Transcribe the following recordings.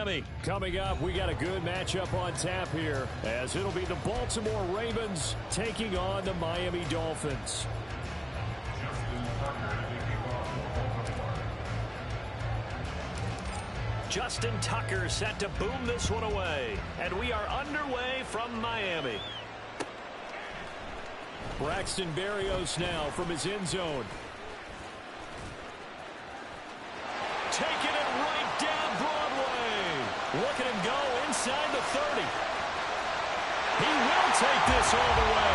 Miami. Coming up, we got a good matchup on tap here, as it'll be the Baltimore Ravens taking on the Miami Dolphins. Justin Tucker set to boom this one away. And we are underway from Miami. Braxton Berrios now from his end zone. Taking it right down Broadway. Look at him go inside the 30. He will take this all the way.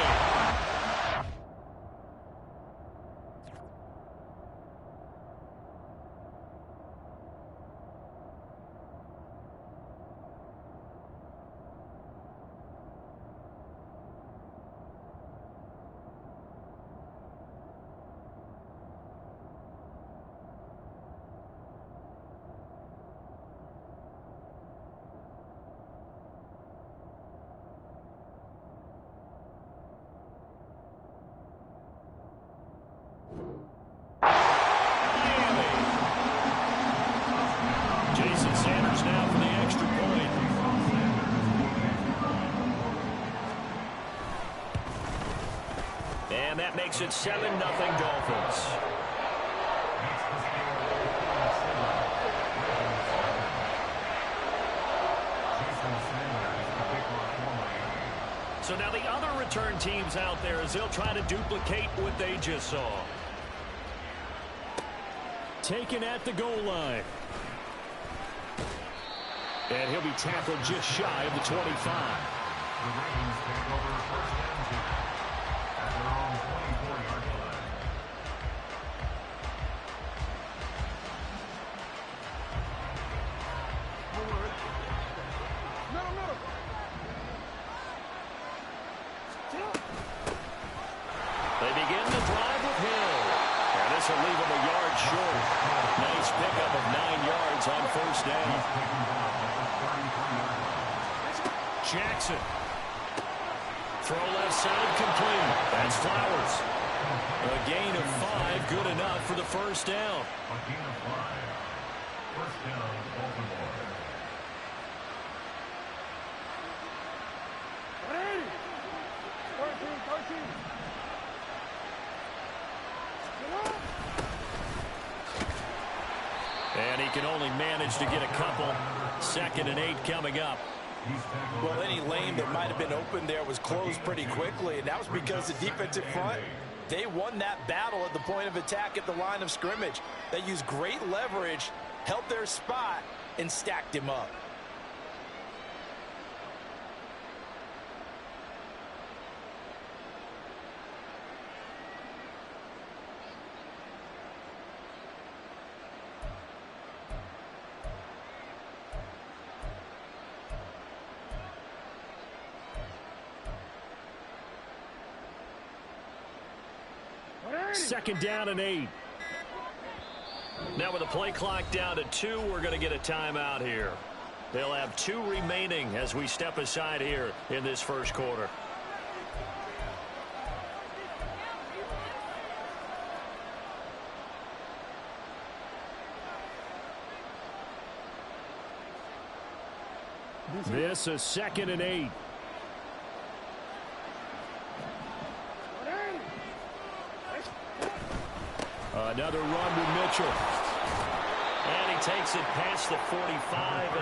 And that makes it 7-0 Dolphins. So now the other return teams out there as they'll try to duplicate what they just saw. Taken at the goal line. And he'll be tackled just shy of the 25. The Ravens take over first down at their own 24-yard line. They begin the drive with Hill. And this will leave him a yard short. Nice pickup of 9 yards on first down. Jackson. Throw left side complete. That's Flowers. A gain of 5, good enough for the first down. A gain of 5. First down, Baltimore. 13. And he can only manage to get a couple. 2nd and 8 coming up. Well, any lane that might have been open there was closed pretty quickly, and that was because the defensive front, they won that battle at the point of attack at the line of scrimmage. They used great leverage, held their spot, and stacked him up. Second down and 8. Now with the play clock down to 2, we're going to get a timeout here. They'll have 2 remaining as we step aside here in this first quarter. This is 2nd and 8. Another run with Mitchell. And he takes it past the 45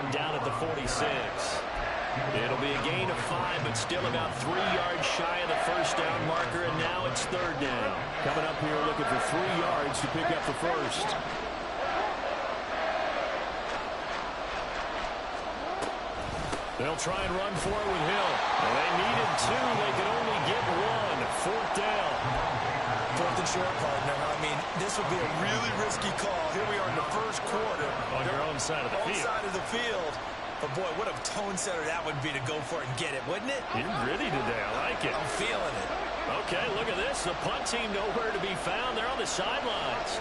and down at the 46. It'll be a gain of 5, but still about 3 yards shy of the first down marker, and now it's 3rd down. Coming up here looking for 3 yards to pick up the first. They'll try and run for it with Hill. Well, they needed 2. They could only get 1. 4th down. 4th and short, partner. I mean, this would be a really risky call. Here we are in the first quarter. On your own side of the field. Side of the field. But, boy, what a tone setter that would be to go for it and get it, wouldn't it? You're gritty today. I like it. I'm feeling it. Okay, look at this. The punt team nowhere to be found. They're on the sidelines.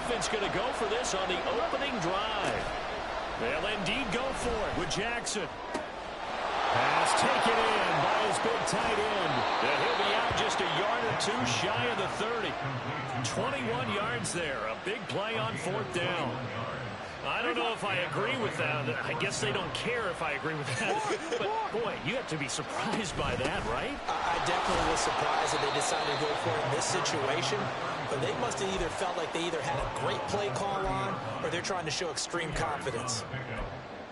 Offense going to go for this on the opening drive. They'll indeed go for it with Jackson. Pass taken in by his big tight end. And he'll be out just a yard or 2 shy of the 30. 21 yards there. A big play on 4th down. I don't know if I agree with that. I guess they don't care if I agree with that. But, boy, you have to be surprised by that, right? I definitely was surprised that they decided to go for it in this situation. But they must have either felt like they either had a great play call on or they're trying to show extreme confidence.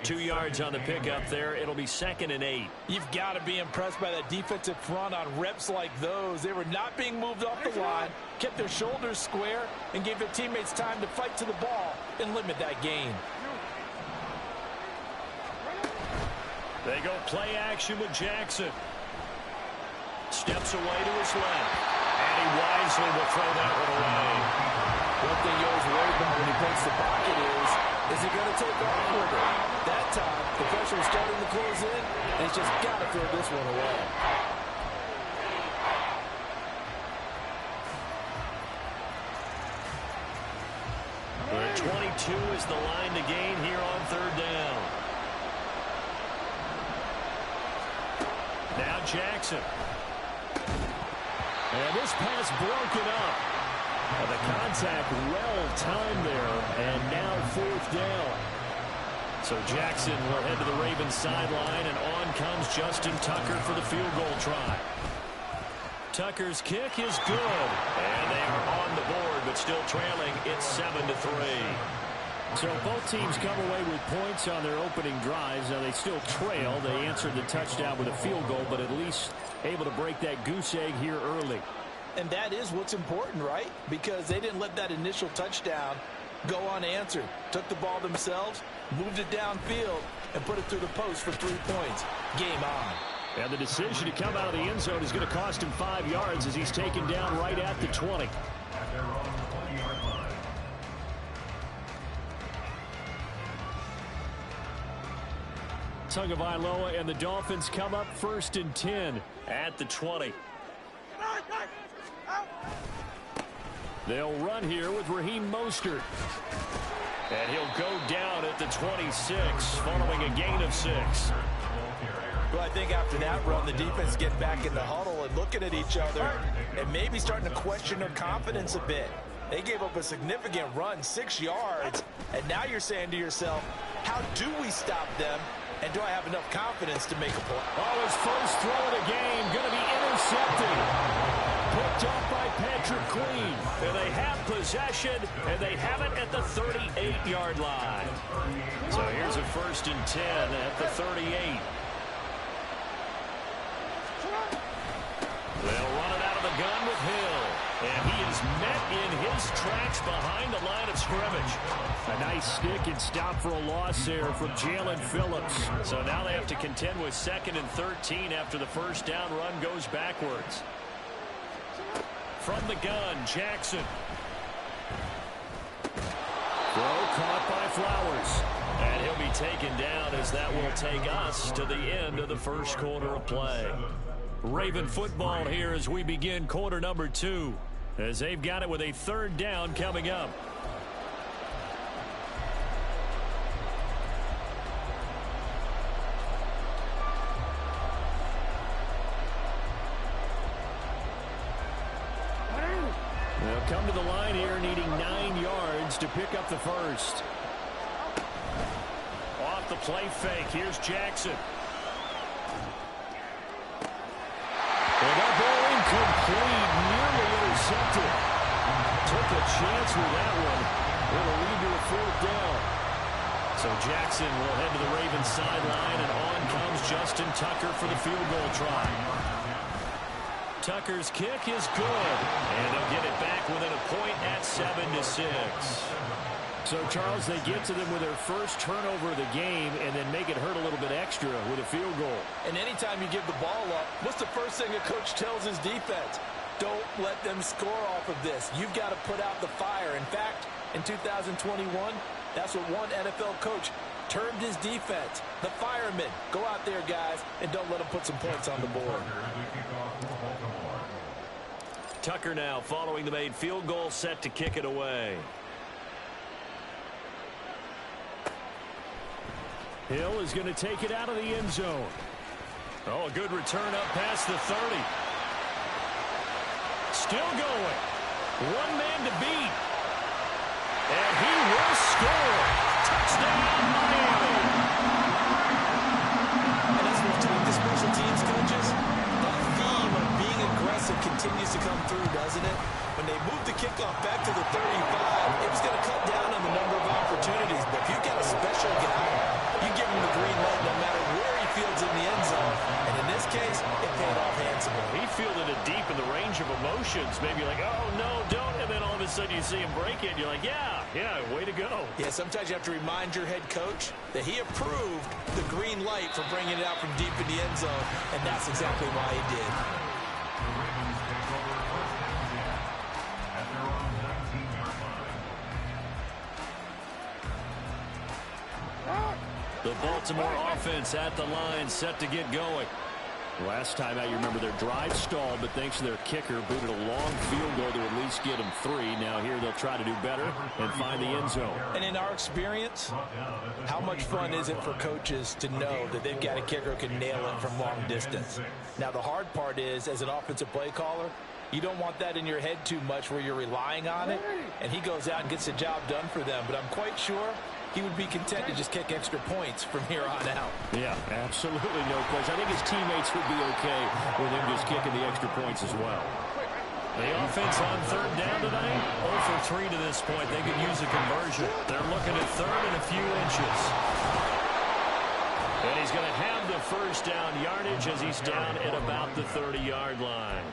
2 yards on the pickup there. It'll be 2nd and 8. You've got to be impressed by that defensive front on reps like those. They were not being moved off the line, kept their shoulders square, and gave their teammates time to fight to the ball and limit that gain. They go play action with Jackson. Steps away to his left. And he wisely will throw that one away. One thing you always worry about when he paints the pocket is he going to take off with it? That time, the pressure is starting to close in, and he's just got to throw this one away. But 22 is the line to gain here on 3rd down. Now Jackson. And this pass broken up. And the contact well timed there. And now 4th down. So Jackson will head to the Ravens sideline, and on comes Justin Tucker for the field goal try. Tucker's kick is good. And they are on the board, but still trailing. It's 7-3. So both teams come away with points on their opening drives. Now they still trail. They answered the touchdown with a field goal, but at least able to break that goose egg here early. And that is what's important, right? Because they didn't let that initial touchdown go unanswered. Took the ball themselves, moved it downfield, and put it through the post for 3 points. Game on. And the decision to come out of the end zone is going to cost him 5 yards as he's taken down right at the 20. Tagovailoa and the Dolphins come up 1st and 10 at the 20. They'll run here with Raheem Mostert. And he'll go down at the 26 following a gain of 6. Well, I think after that run, the defense getting back in the huddle and looking at each other and maybe starting to question their confidence a bit. They gave up a significant run, 6 yards, and now you're saying to yourself, how do we stop them, and do I have enough confidence to make a play? Oh, his first throw of the game going to be intercepted. Picked off by Patrick Queen. And they have possession, and they have it at the 38-yard line. So here's a 1st and 10 at the 38. They'll run it out of the gun with Hill. And he is met in his tracks behind the line of scrimmage. A nice stick and stop for a loss there from Jalen Phillips. So now they have to contend with 2nd and 13 after the first down run goes backwards. From the gun, Jackson. Throw caught by Flowers. And he'll be taken down as that will take us to the end of the first quarter of play. Raven football here as we begin quarter number 2. As they've got it with a 3rd down coming up. They'll come to the line here needing 9 yards to pick up the first. Off the play fake, here's Jackson. And that ball incomplete, nearly intercepted. Took a chance with that one. It'll lead to a 4th down. So Jackson will head to the Ravens sideline, and on comes Justin Tucker for the field goal try. Tucker's kick is good, and they'll get it back within a point at 7-6. So, Charles, they get to them with their first turnover of the game and then make it hurt a little bit extra with a field goal. And anytime you give the ball up, what's the first thing a coach tells his defense? Don't let them score off of this. You've got to put out the fire. In fact, in 2021, that's what one NFL coach termed his defense. The firemen. Go out there, guys, and don't let them put some points on the board. Tucker now following the made field goal, set to kick it away. Hill is going to take it out of the end zone. Oh, a good return up past the 30. Still going. One man to beat. And he will score. Touchdown, Miami. And as we've talked to special teams coaches, that theme of being aggressive continues to come through, doesn't it? When they moved the kickoff back to the 35, it was going to cut down on the number of opportunities. But if you've got a special guy, you give him the green light no matter where he fields in the end zone. And in this case, it paid off handsomely. He fielded it deep in the range of emotions. Maybe like, oh, no, don't. And then all of a sudden you see him break it. You're like, yeah, way to go. Yeah, sometimes you have to remind your head coach that he approved the green light for bringing it out from deep in the end zone. And that's exactly why he did. The Baltimore offense at the line, set to get going. Last time out, you remember their drive stalled, but thanks to their kicker, booted a long field goal to at least get them 3. Now here they'll try to do better and find the end zone. And in our experience, how much fun is it for coaches to know that they've got a kicker who can nail it from long distance? Now the hard part is, as an offensive play caller, you don't want that in your head too much where you're relying on it, and he goes out and gets the job done for them. But I'm quite sure he would be content to just kick extra points from here on out. Yeah, absolutely no question. I think his teammates would be okay with him just kicking the extra points as well. The offense on third down tonight, 0 for 3 to this point. They could use a conversion. They're looking at third and a few inches. And he's going to have the first down yardage as he's down at about the 30-yard line.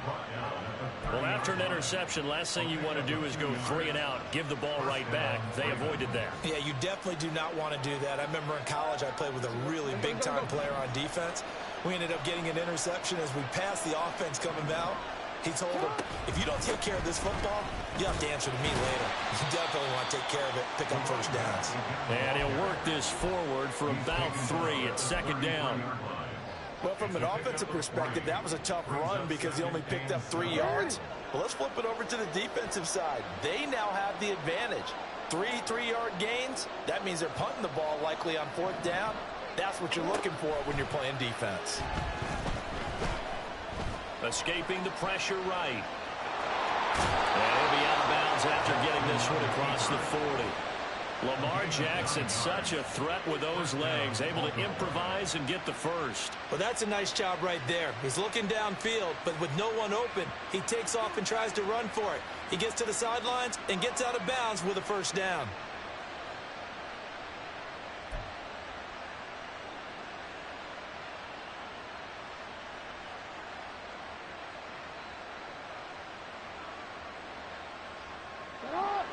Well, after an interception, last thing you want to do is go 3 and out, give the ball right back. They avoided that. Yeah, you definitely do not want to do that. I remember in college I played with a really big-time player on defense. We ended up getting an interception as we passed the offense coming out. He told him, if you don't take care of this football, you have to answer to me later. You definitely want to take care of it, pick up first downs. And he'll work this forward for about 3. It's second down. Well, from an offensive perspective, that was a tough run because he only picked up 3 yards. But let's flip it over to the defensive side. They now have the advantage. 3 3-yard gains. That means they're punting the ball likely on 4th down. That's what you're looking for when you're playing defense. Escaping the pressure right. And he'll be out of bounds after getting this one across the 40. Lamar Jackson, such a threat with those legs, able to improvise and get the first. Well, that's a nice job right there. He's looking downfield, but with no one open, he takes off and tries to run for it. He gets to the sidelines and gets out of bounds with a first down.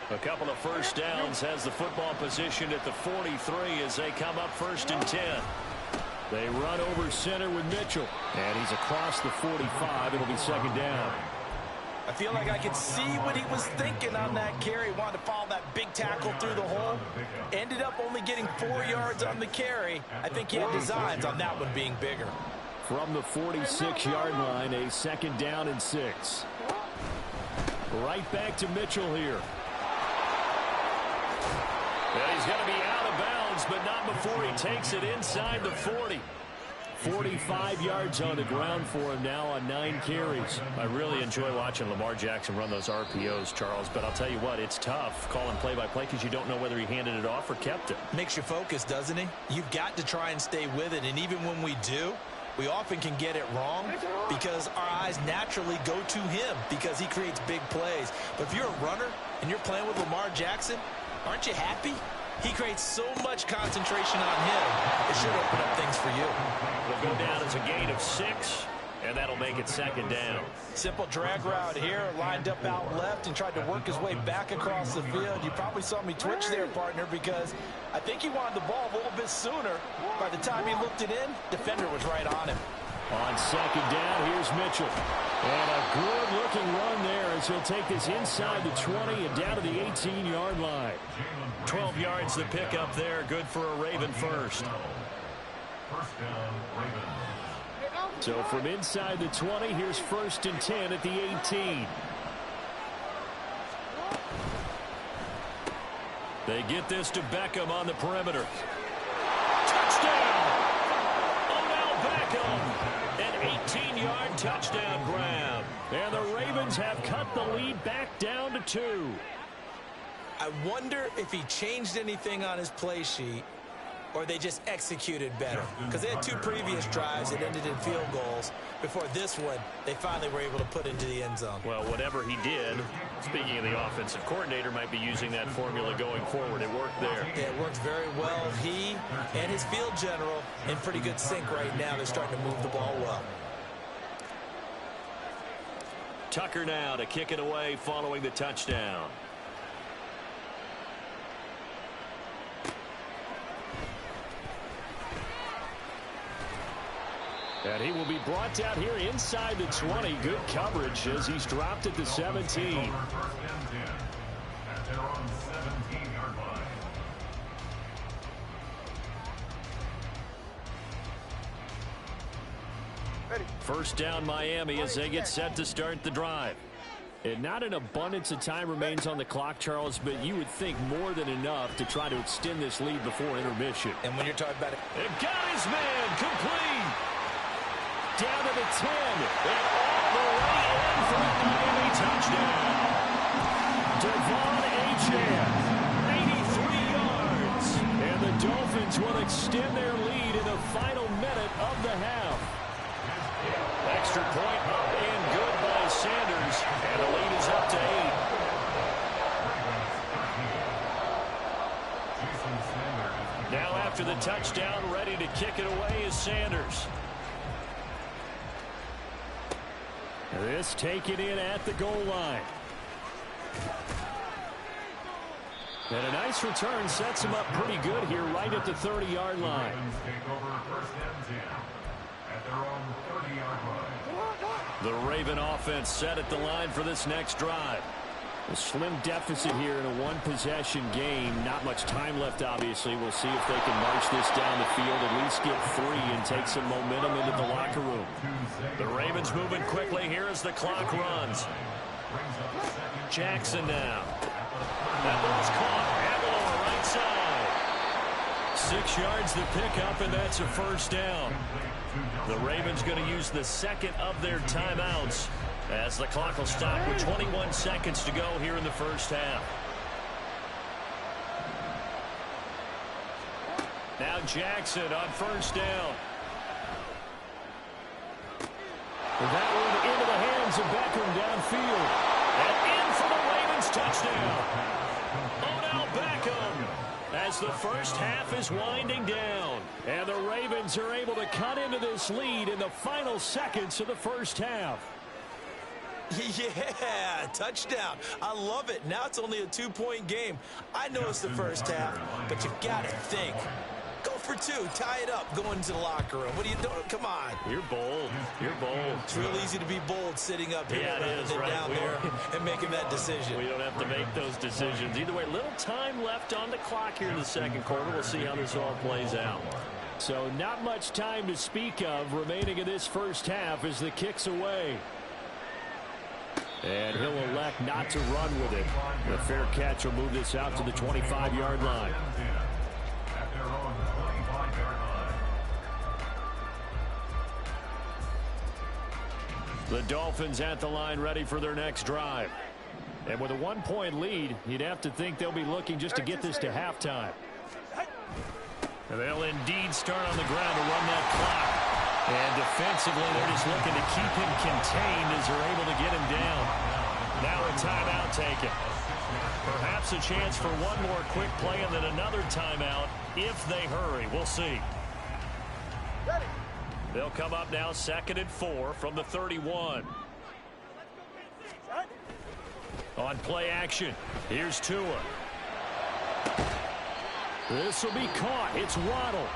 A couple of first downs has the football positioned at the 43 as they come up 1st and 10. They run over center with Mitchell. And he's across the 45. It'll be second down. I feel like I could see what he was thinking on that carry. Wanted to follow that big tackle through the hole. Ended up only getting 4 yards on the carry. I think he had designs on that one being bigger. From the 46-yard line, a second down and 6. Right back to Mitchell here. And he's going to be out of bounds, but not before he takes it inside the 40. 45 yards on the ground for him now on 9 carries. I really enjoy watching Lamar Jackson run those RPOs, Charles, but I'll tell you what, it's tough calling play-by-play because you don't know whether he handed it off or kept it. Makes you focus, doesn't he? You've got to try and stay with it, and even when we do, we often can get it wrong because our eyes naturally go to him because he creates big plays. But if you're a runner and you're playing with Lamar Jackson, aren't you happy? He creates so much concentration on him. It should open up things for you. It'll go down as a gain of 6, and that'll make it second down. Simple drag route here, lined up out left and tried to work his way back across the field. You probably saw me twitch there, partner, because I think he wanted the ball a little bit sooner. By the time he looked it in, defender was right on him. On second down, here's Mitchell. And a good-looking run there as he'll take this inside the 20 and down to the 18-yard line. 12 yards to pick up there. Good for a Raven first. So from inside the 20, here's 1st and 10 at the 18. They get this to Beckham on the perimeter. Touchdown! Odell Beckham! An 18-yard touchdown grab. And the Ravens have cut the lead back down to 2. I wonder if he changed anything on his play sheet or they just executed better. Because they had 2 previous drives that ended in field goals. Before this one, they finally were able to put into the end zone. Well, whatever he did, speaking of the offensive coordinator, might be using that formula going forward. It worked there. Yeah, it worked very well. He and his field general in pretty good sync right now. They're starting to move the ball well. Tucker now to kick it away following the touchdown. And he will be brought down here inside the 20. Good coverage as he's dropped at the 17. First down Miami as they get set to start the drive. And not an abundance of time remains on the clock, Charles, but you would think more than enough to try to extend this lead before intermission. And when you're talking about it, they've got his man complete. Down to the 10, and all the way in for a Miami touchdown. Devon Achane, 83 yards. And the Dolphins will extend their lead in the final minute of the half. Extra point up and good by Sanders, and the lead is up to 8. Now after the touchdown, ready to kick it away is Sanders. This taken in at the goal line. And a nice return sets him up pretty good here right at the 30-yard line. The Raven offense set at the line for this next drive. A slim deficit here in a one-possession game. Not much time left, obviously. We'll see if they can march this down the field, at least get 3 and take some momentum into the locker room. The Ravens moving quickly here as the clock runs. Jackson now. That ball's caught. Aguilar right side. 6 yards the pickup, and that's a first down. The Ravens going to use the second of their timeouts as the clock will stop with 21 seconds to go here in the first half. Now Jackson on first down. That one into the hands of Beckham downfield. And in for the Ravens touchdown. Odell Beckham as the first half is winding down. And the Ravens are able to cut into this lead in the final seconds of the first half. Yeah, touchdown. I love it. Now it's only a 2-point game. I know it's the first half, but you got to think. Go for 2. Tie it up. Go into the locker room. What are you doing? Come on. You're bold. You're bold. It's real easy to be bold sitting up here right. down there and making that decision. We don't have to make those decisions. Either way, little time left on the clock here in the second quarter. We'll see how this all plays out. So not much time to speak of remaining in this first half as the kick's away. And he'll elect not to run with it. The fair catch will move this out to the 25-yard line. The Dolphins at the line ready for their next drive. And with a 1-point lead, you'd have to think they'll be looking just to get this to halftime. And they'll indeed start on the ground to run that clock. And defensively, they're just looking to keep him contained as they're able to get him down. Now a timeout taken. Perhaps a chance for one more quick play and then another timeout if they hurry. We'll see. They'll come up now 2nd and 4 from the 31. On play action, here's Tua. This will be caught. It's Waddle.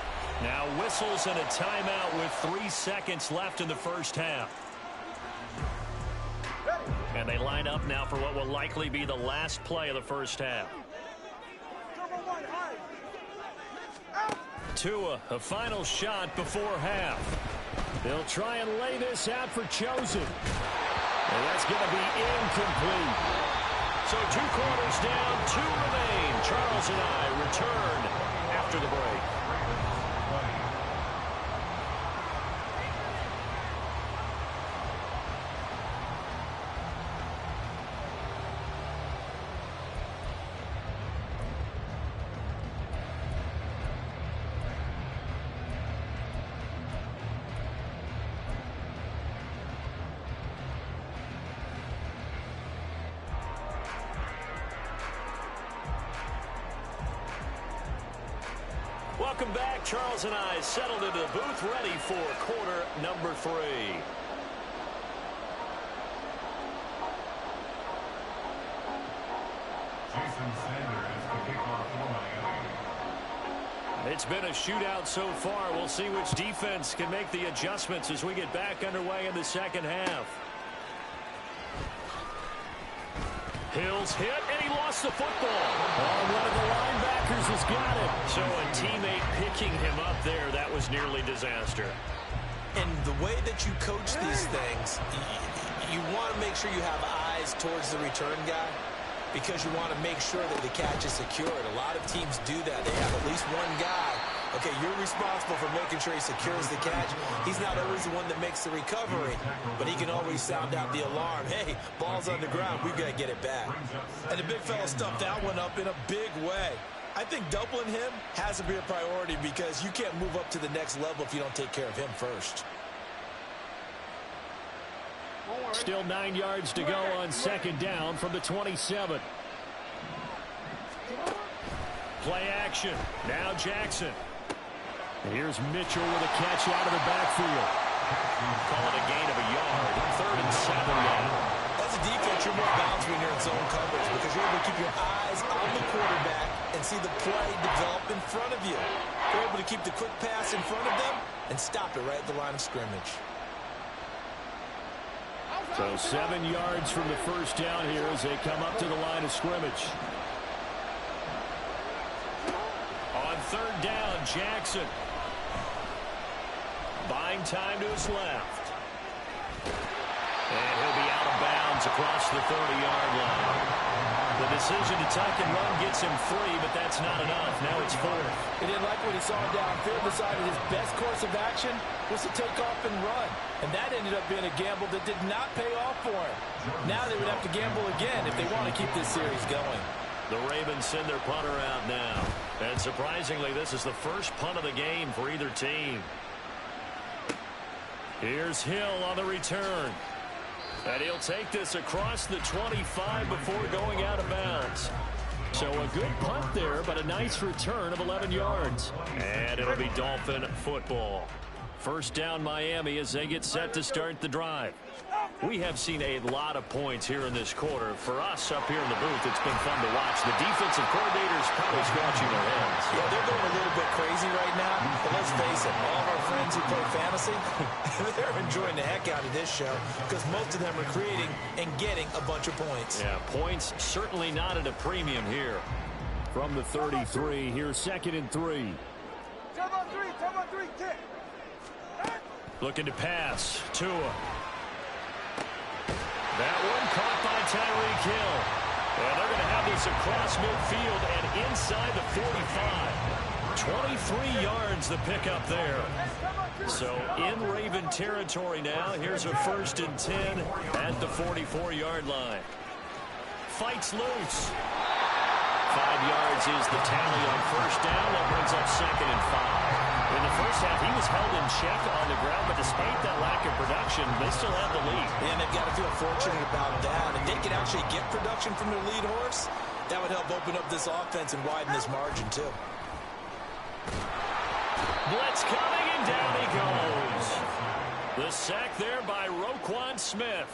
Now whistles and a timeout with 3 seconds left in the first half. And they line up now for what will likely be the last play of the first half. Tua, a final shot before half. They'll try and lay this out for Chosen. And that's going to be incomplete. So 2 quarters down, 2 remain. Charles and I return after the break. Welcome back. Charles and I settled into the booth, ready for quarter number 3. It's been a shootout so far. We'll see which defense can make the adjustments as we get back underway in the second half. Hill's hit, and he lost the football. Oh, one of the linebackers has got it. So a teammate picking him up there, that was nearly disaster. And the way that you coach these things, you want to make sure you have eyes towards the return guy, because you want to make sure that the catch is secured. A lot of teams do that. They have at least one guy. Okay, you're responsible for making sure he secures the catch. He's not always the one that makes the recovery, but he can always sound out the alarm. Hey, ball's on the ground. We've got to get it back. And the big fella stuffed that one up in a big way. I think doubling him has to be a priority, because you can't move up to the next level if you don't take care of him first. Still 9 yards to go on second down from the 27. Play action. Now Jackson. And here's Mitchell with a catch out of the backfield. Call it a gain of a yard. 3rd and 7 now. As a defense, you're more balanced when you're in zone coverage, because you're able to keep your eyes on the quarterback and see the play develop in front of you. You're able to keep the quick pass in front of them and stop it right at the line of scrimmage. So 7 yards from the first down here as they come up to the line of scrimmage. On 3rd down, Jackson. Buying time to his left. And he'll be out of bounds across the 30-yard line. The decision to tuck and run gets him 3, but that's not enough. Now it's 4th. He didn't like what he saw downfield, decided his best course of action was to take off and run. And that ended up being a gamble that did not pay off for him. Now they would have to gamble again if they want to keep this series going. The Ravens send their punter out now. And surprisingly, this is the first punt of the game for either team. Here's Hill on the return. And he'll take this across the 25 before going out of bounds. So a good punt there, but a nice return of 11 yards. And it'll be Dolphin football. First down Miami as they get set to start the drive. We have seen a lot of points here in this quarter. For us up here in the booth, it's been fun to watch. The defensive coordinators probably scratching their heads. Yeah, they're going a little bit crazy right now. But let's face it, all of our friends who play fantasy, they're enjoying the heck out of this show, because most of them are creating and getting a bunch of points. Yeah, points certainly not at a premium here. From the 33, here's 2nd and 3. Come on, 3, kick. Looking to pass. Tua. That one caught by Tyreek Hill. And they're going to have this across midfield and inside the 45. 23 yards the pickup there. So in Raven territory now. Here's a 1st and 10 at the 44-yard line. Fights loose. 5 yards is the tally on first down. That brings up 2nd and 5. In the first half, he was held in check on the ground, but despite that lack of production, they still have the lead. And they've got to feel fortunate about that. If they can actually get production from their lead horse, that would help open up this offense and widen this margin, too. Blitz coming, and down he goes. The sack there by Roquan Smith.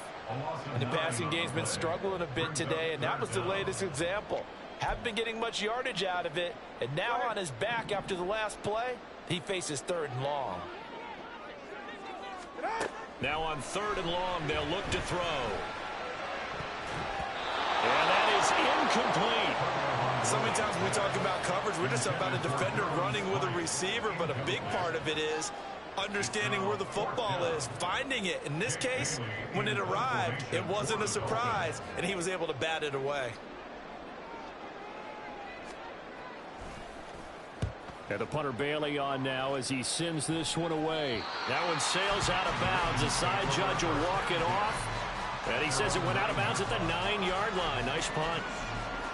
And the passing game's been struggling a bit today, and that was the latest example. Haven't been getting much yardage out of it, and now on his back after the last play, he faces 3rd and long. Now on 3rd and long, they'll look to throw. And that is incomplete. So many times when we talk about coverage, we're just about a defender running with a receiver, but a big part of it is understanding where the football is, finding it. In this case, when it arrived, it wasn't a surprise, and he was able to bat it away. And the punter Bailey on now as he sends this one away. That one sails out of bounds. The side judge will walk it off. And he says it went out of bounds at the 9-yard line. Nice punt.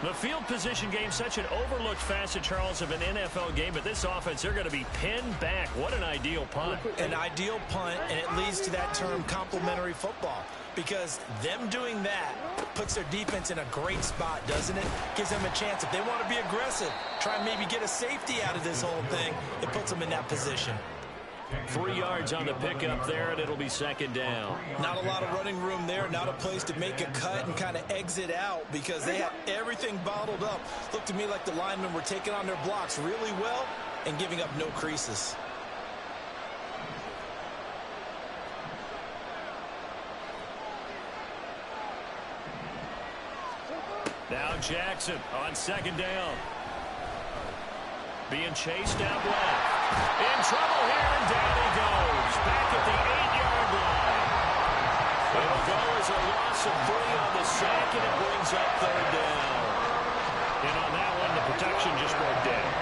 The field position game, such an overlooked facet, Charles, of an NFL game. But this offense, they're going to be pinned back. What an ideal punt. An ideal punt, and it leads to that term complementary football. Because them doing that puts their defense in a great spot, doesn't it? Gives them a chance. If they want to be aggressive, try and maybe get a safety out of this whole thing, it puts them in that position. 3 yards on the pickup there, and it'll be second down. Not a lot of running room there, not a place to make a cut and kind of exit out because they had everything bottled up. Looked to me like the linemen were taking on their blocks really well and giving up no creases. Now Jackson on second down. Being chased out left. In trouble here, and down he goes. Back at the 8-yard line. It'll go as a loss of 3 on the sack, and it brings up third down. And on that one, the protection just broke down.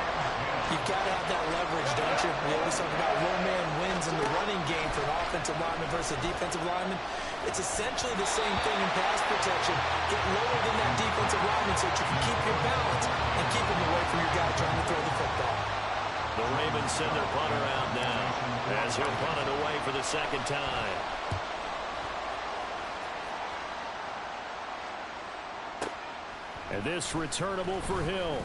You've got to have that leverage, don't you? We always talk about low man wins in the running game for an offensive lineman versus a defensive lineman. It's essentially the same thing in pass protection. Get lower than that defensive lineman so that you can keep your balance and keep him away from your guy trying to throw the football. The Ravens send their punter out now as he'll punt it away for the second time. And this returnable for Hill.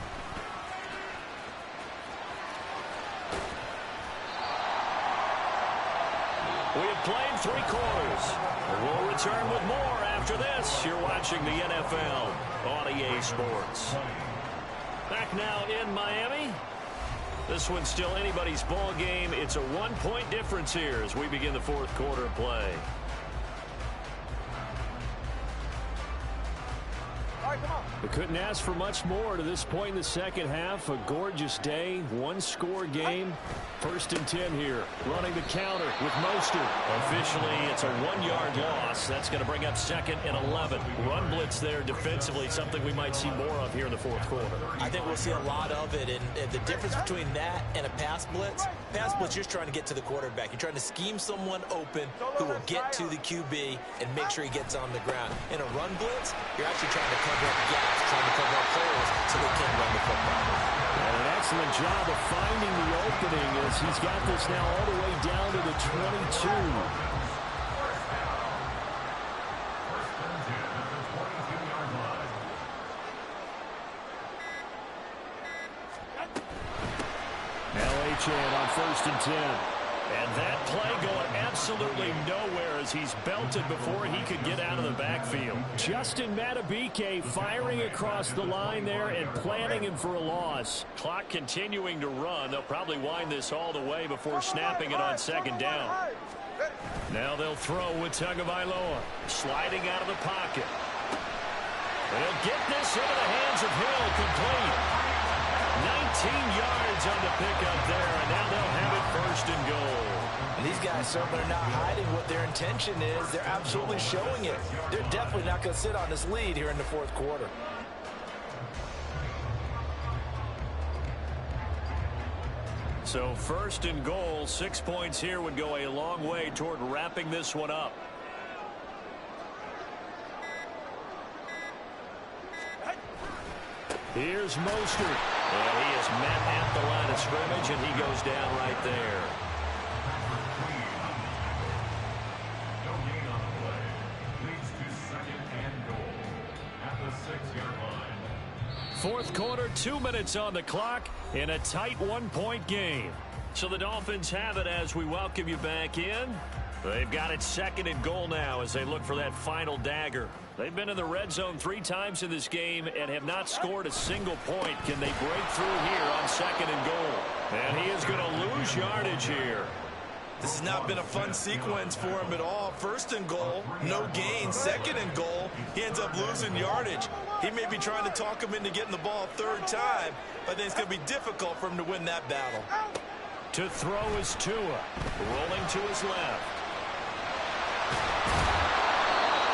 We have played 3 quarters. We'll return with more after this. You're watching the NFL on EA Sports. Back now in Miami. This one's still anybody's ball game. It's a 1-point difference here as we begin the fourth quarter play. We couldn't ask for much more to this point in the second half. A gorgeous day, 1-score game. 1st and 10 here. Running the counter with Mostert. Officially, it's a 1-yard loss. That's going to bring up 2nd and 11. Run blitz there defensively, something we might see more of here in the fourth quarter. I think we'll see a lot of it. And the difference between that and a pass blitz, you're just trying to get to the quarterback. You're trying to scheme someone open who will get to the QB and make sure he gets on the ground. In a run blitz, you're actually trying to cover up gaps, trying to cover up holes so they can't run the football. And an excellent job of finding the opening as he's got this now all the way down to the 22. LHN on 1st and 10. And that play going absolutely nowhere as he's belted before he could get out of the backfield. Justin Matabike firing across the line there and planning him for a loss. Clock continuing to run. They'll probably wind this all the way before snapping it on second down. Now they'll throw with Tagovailoa. Sliding out of the pocket. And he'll get this into the hands of Hill, complete. 19 yards on the pickup there, and now they'll have it 1st and goal. And these guys certainly are not hiding what their intention is. They're absolutely showing it. They're definitely not going to sit on this lead here in the fourth quarter. So 1st and goal, 6 points here would go a long way toward wrapping this one up. Here's Mostert. And he is met at the line of scrimmage, and he goes down right there. Fourth quarter, 2 minutes on the clock in a tight 1-point game. So the Dolphins have it as we welcome you back in. They've got it 2nd and goal now as they look for that final dagger. They've been in the red zone 3 times in this game and have not scored a single point. Can they break through here on 2nd and goal? And he is going to lose yardage here. This has not been a fun sequence for him at all. 1st and goal, no gain. 2nd and goal, he ends up losing yardage. He may be trying to talk him into getting the ball 3rd time, but I think it's going to be difficult for him to win that battle. To throw is Tua, rolling to his left.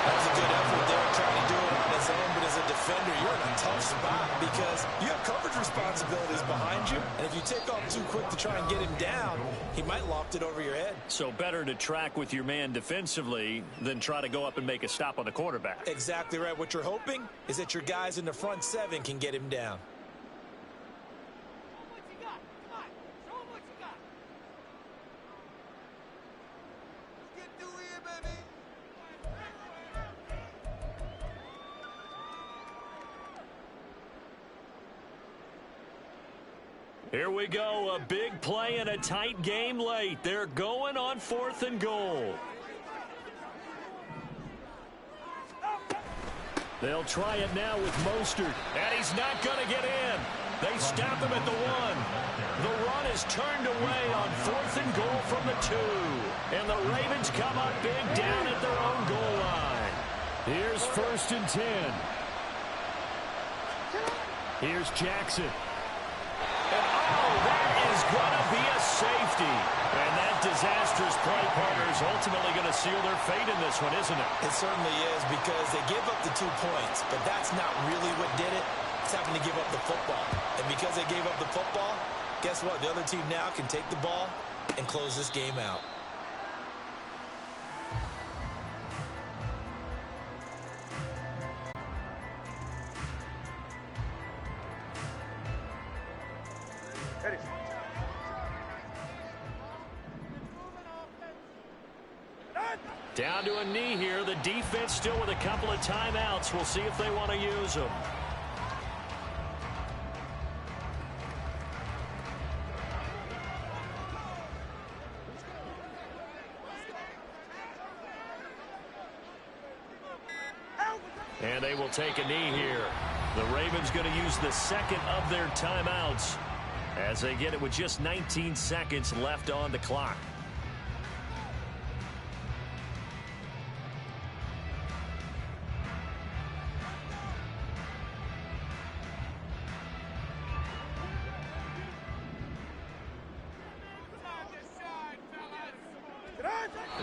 That was a good effort there, trying to do it on his own, but as a defender, you're in a tough spot because you have coverage responsibilities behind you, and if you take off too quick to try and get him down, he might loft it over your head. So better to track with your man defensively than try to go up and make a stop on the quarterback. Exactly right. What you're hoping is that your guys in the front 7 can get him down. Here we go, a big play and a tight game late. They're going on 4th and goal. They'll try it now with Mostert, and he's not going to get in. They stop him at the 1. The run is turned away on 4th and goal from the 2. And the Ravens come up big down at their own goal line. Here's 1st and 10. Here's Jackson. And that is going to be a safety. And that disastrous play, partner, is ultimately going to seal their fate in this one, isn't it? It certainly is, because they gave up the 2 points, but that's not really what did it. It's having to give up the football. And because they gave up the football, guess what? The other team now can take the ball and close this game out. Down to a knee here. The defense still with a couple of timeouts. We'll see if they want to use them. And they will take a knee here. The Ravens going to use the second of their timeouts as they get it with just 19 seconds left on the clock.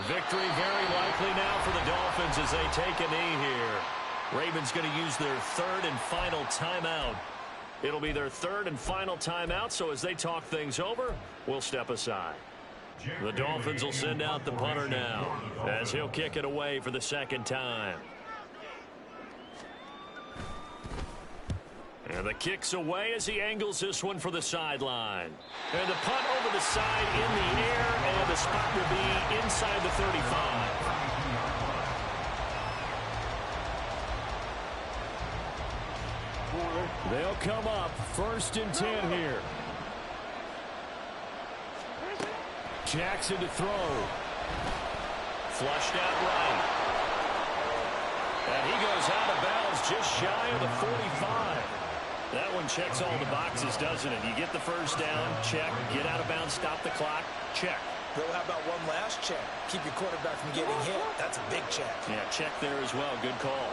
Victory very likely now for the Dolphins as they take a knee here. Ravens going to use their 3rd and final timeout. It'll be their 3rd and final timeout, so as they talk things over, we'll step aside. The Dolphins will send out the punter now as he'll kick it away for the 2nd time. And the kick's away as he angles this one for the sideline. And the punt over the side in the air, and the spot will be inside the 35. They'll come up 1st and 10 here. Jackson to throw. Flushed out right. And he goes out of bounds just shy of the 45. That one checks all the boxes, doesn't it? You get the first down, check. Get out of bounds, stop the clock, check. Bill, how about one last check? Keep your quarterback from getting hit. That's a big check. Yeah, check there as well. Good call.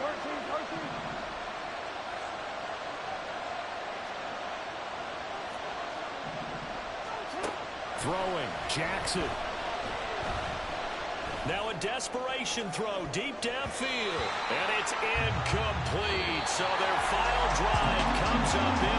Throwing, Jackson. Now a desperation throw deep downfield. And it's incomplete. So their final drive comes up in